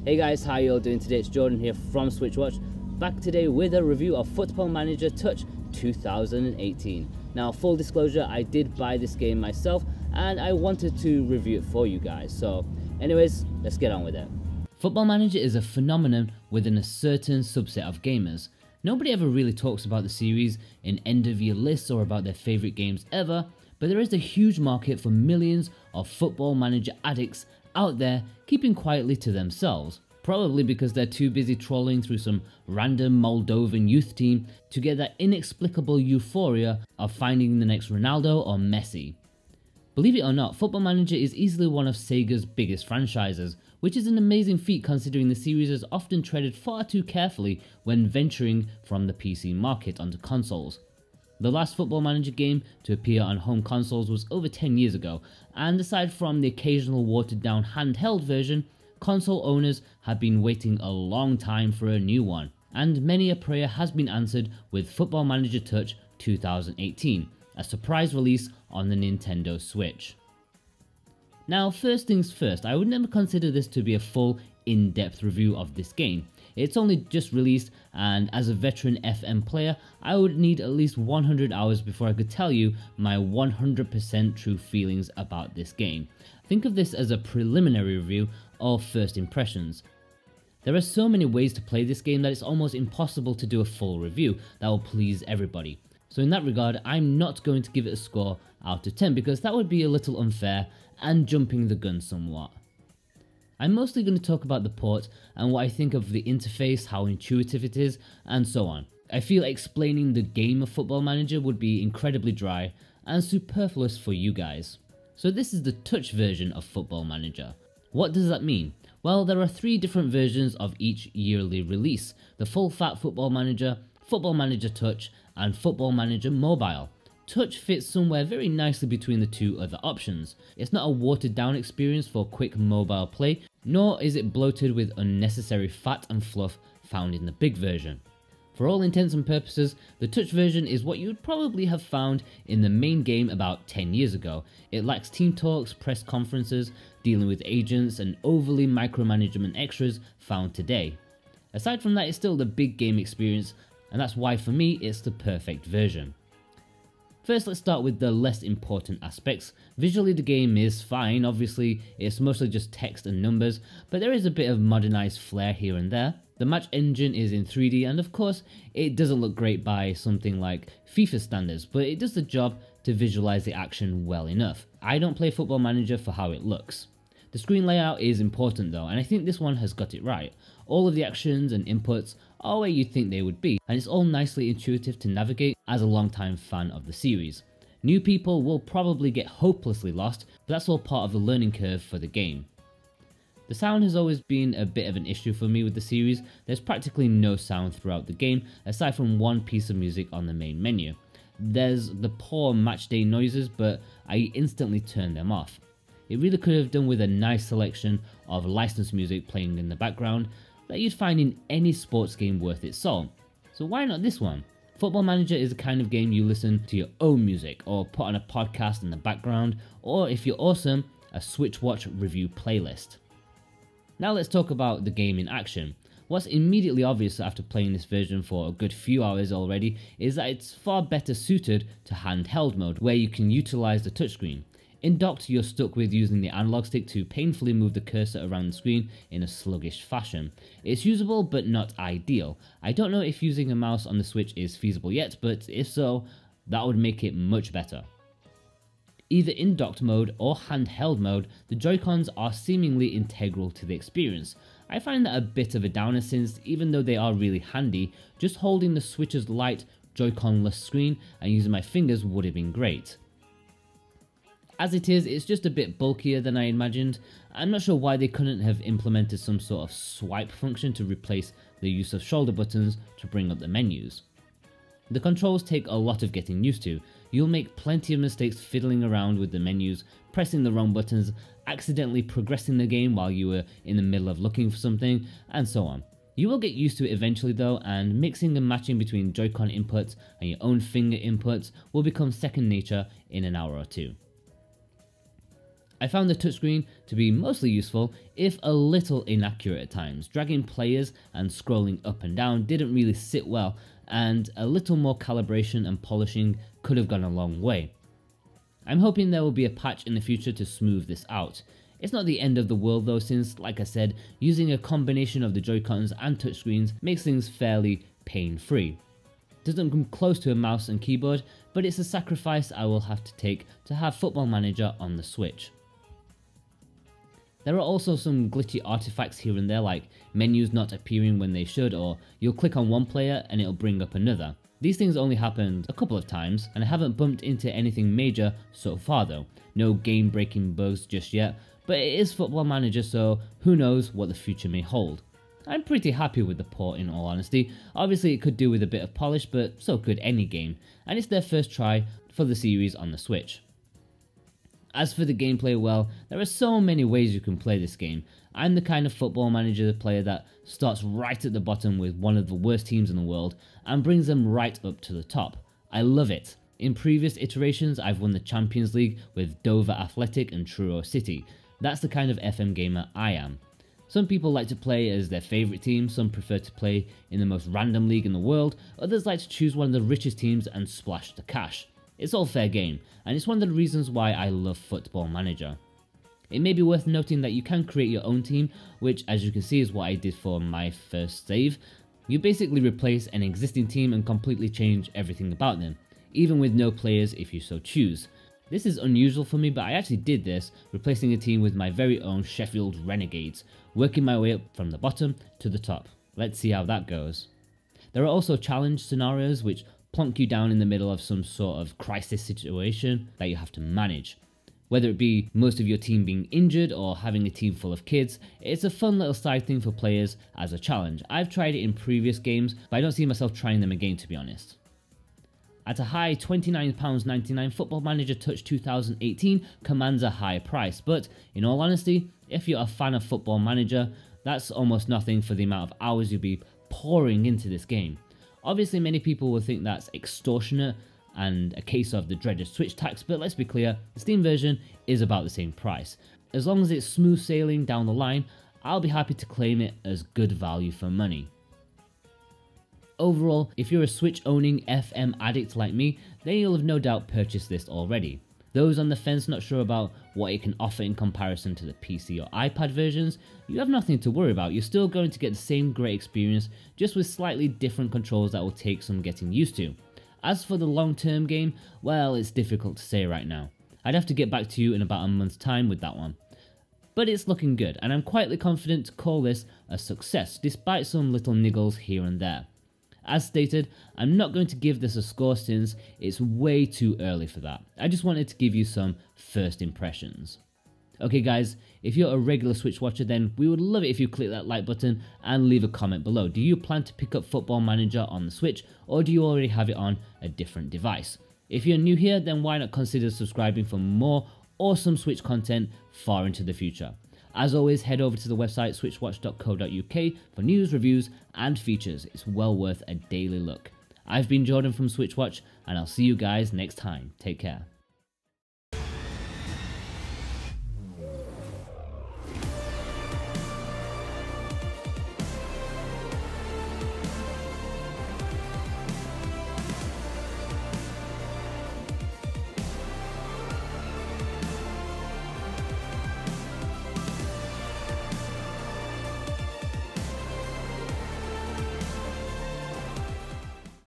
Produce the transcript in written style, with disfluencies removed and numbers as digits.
Hey guys, how you all doing today? It's Jordan here from Switchwatch, back today with a review of Football Manager Touch 2018. Now, full disclosure, I did buy this game myself and I wanted to review it for you guys. So anyways, let's get on with it. Football Manager is a phenomenon within a certain subset of gamers. Nobody ever really talks about the series in end of year lists or about their favourite games ever, but there is a huge market for millions of Football Manager addicts out there keeping quietly to themselves, probably because they're too busy trolling through some random Moldovan youth team to get that inexplicable euphoria of finding the next Ronaldo or Messi. Believe it or not, Football Manager is easily one of Sega's biggest franchises, which is an amazing feat considering the series is often treaded far too carefully when venturing from the PC market onto consoles. The last Football Manager game to appear on home consoles was over 10 years ago, and aside from the occasional watered down handheld version, console owners have been waiting a long time for a new one, and many a prayer has been answered with Football Manager Touch 2018, a surprise release on the Nintendo Switch. Now, first things first, I would never consider this to be a full in-depth review of this game. It's only just released, and as a veteran FM player, I would need at least 100 hours before I could tell you my 100% true feelings about this game. Think of this as a preliminary review or first impressions. There are so many ways to play this game that it's almost impossible to do a full review that will please everybody. So in that regard, I'm not going to give it a score out of 10 because that would be a little unfair and jumping the gun somewhat. I'm mostly going to talk about the port and what I think of the interface, how intuitive it is, and so on. I feel explaining the game of Football Manager would be incredibly dry and superfluous for you guys. So this is the touch version of Football Manager. What does that mean? Well, there are 3 different versions of each yearly release: the full fat Football Manager, Football Manager Touch, and Football Manager Mobile. Touch fits somewhere very nicely between the 2 other options. It's not a watered down experience for quick mobile play, nor is it bloated with unnecessary fat and fluff found in the big version. For all intents and purposes, the Touch version is what you would probably have found in the main game about 10 years ago. It lacks team talks, press conferences, dealing with agents, and overly micromanagement extras found today. Aside from that, it's still the big game experience, and that's why for me it's the perfect version. First, let's start with the less important aspects. Visually, the game is fine. Obviously, it's mostly just text and numbers, but there is a bit of modernized flair here and there. The match engine is in 3D, and of course, it doesn't look great by something like FIFA standards, but it does the job to visualize the action well enough. I don't play Football Manager for how it looks. The screen layout is important though, and I think this one has got it right. All of the actions and inputs are where you'd think they would be, and it's all nicely intuitive to navigate as a long-time fan of the series. New people will probably get hopelessly lost, but that's all part of the learning curve for the game. The sound has always been a bit of an issue for me with the series. There's practically no sound throughout the game, aside from one piece of music on the main menu. There's the poor matchday noises, but I instantly turned them off. It really could have done with a nice selection of licensed music playing in the background that you'd find in any sports game worth its salt. So why not this one? Football Manager is the kind of game you listen to your own music or put on a podcast in the background, or if you're awesome, a Switchwatch review playlist. Now let's talk about the game in action. What's immediately obvious after playing this version for a good few hours already is that it's far better suited to handheld mode, where you can utilize the touchscreen. In docked, you're stuck with using the analog stick to painfully move the cursor around the screen in a sluggish fashion. It's usable but not ideal. I don't know if using a mouse on the Switch is feasible yet, but if so, that would make it much better. Either in docked mode or handheld mode, the Joy-Cons are seemingly integral to the experience. I find that a bit of a downer since, even though they are really handy, just holding the Switch's light Joy-Con-less screen and using my fingers would have been great. As it is, it's just a bit bulkier than I imagined. I'm not sure why they couldn't have implemented some sort of swipe function to replace the use of shoulder buttons to bring up the menus. The controls take a lot of getting used to. You'll make plenty of mistakes fiddling around with the menus, pressing the wrong buttons, accidentally progressing the game while you were in the middle of looking for something, and so on. You will get used to it eventually though, and mixing and matching between Joy-Con inputs and your own finger inputs will become second nature in an hour or two. I found the touchscreen to be mostly useful, if a little inaccurate at times. Dragging players and scrolling up and down didn't really sit well, and a little more calibration and polishing could have gone a long way. I'm hoping there will be a patch in the future to smooth this out. It's not the end of the world though, since, like I said, using a combination of the Joy-Cons and touchscreens makes things fairly pain-free. Doesn't come close to a mouse and keyboard, but it's a sacrifice I will have to take to have Football Manager on the Switch. There are also some glitchy artifacts here and there, like menus not appearing when they should, or you'll click on one player and it'll bring up another. These things only happened a couple of times, and I haven't bumped into anything major so far though. No game breaking bugs just yet, but it is Football Manager, so who knows what the future may hold. I'm pretty happy with the port in all honesty. Obviously it could do with a bit of polish, but so could any game, and it's their first try for the series on the Switch. As for the gameplay, well, there are so many ways you can play this game. I'm the kind of Football Manager player that starts right at the bottom with one of the worst teams in the world and brings them right up to the top. I love it. In previous iterations, I've won the Champions League with Dover Athletic and Truro City. That's the kind of FM gamer I am. Some people like to play as their favourite team, some prefer to play in the most random league in the world, others like to choose one of the richest teams and splash the cash. It's all fair game, and it's one of the reasons why I love Football Manager. It may be worth noting that you can create your own team, which as you can see is what I did for my first save. You basically replace an existing team and completely change everything about them, even with no players if you so choose. This is unusual for me, but I actually did this, replacing a team with my very own Sheffield Renegades, working my way up from the bottom to the top. Let's see how that goes. There are also challenge scenarios which plonk you down in the middle of some sort of crisis situation that you have to manage. Whether it be most of your team being injured or having a team full of kids, it's a fun little side thing for players as a challenge. I've tried it in previous games, but I don't see myself trying them again, to be honest. At a high £29.99, Football Manager Touch 2018 commands a high price, but in all honesty, if you're a fan of Football Manager, that's almost nothing for the amount of hours you'll be pouring into this game. Obviously many people will think that's extortionate and a case of the dreaded Switch tax, but let's be clear, the Steam version is about the same price. As long as it's smooth sailing down the line, I'll be happy to claim it as good value for money. Overall, if you're a Switch owning FM addict like me, then you'll have no doubt purchased this already. Those on the fence not sure about what it can offer in comparison to the PC or iPad versions, you have nothing to worry about. You're still going to get the same great experience, just with slightly different controls that will take some getting used to. As for the long-term game, well, it's difficult to say right now. I'd have to get back to you in about a month's time with that one. But it's looking good, and I'm quietly confident to call this a success, despite some little niggles here and there. As stated, I'm not going to give this a score since it's way too early for that. I just wanted to give you some first impressions. Okay guys, if you're a regular Switch watcher, then we would love it if you click that like button and leave a comment below. Do you plan to pick up Football Manager on the Switch, or do you already have it on a different device? If you're new here, then why not consider subscribing for more awesome Switch content far into the future. As always, head over to the website switchwatch.co.uk for news, reviews and features. It's well worth a daily look. I've been Jordan from Switch Watch, and I'll see you guys next time. Take care.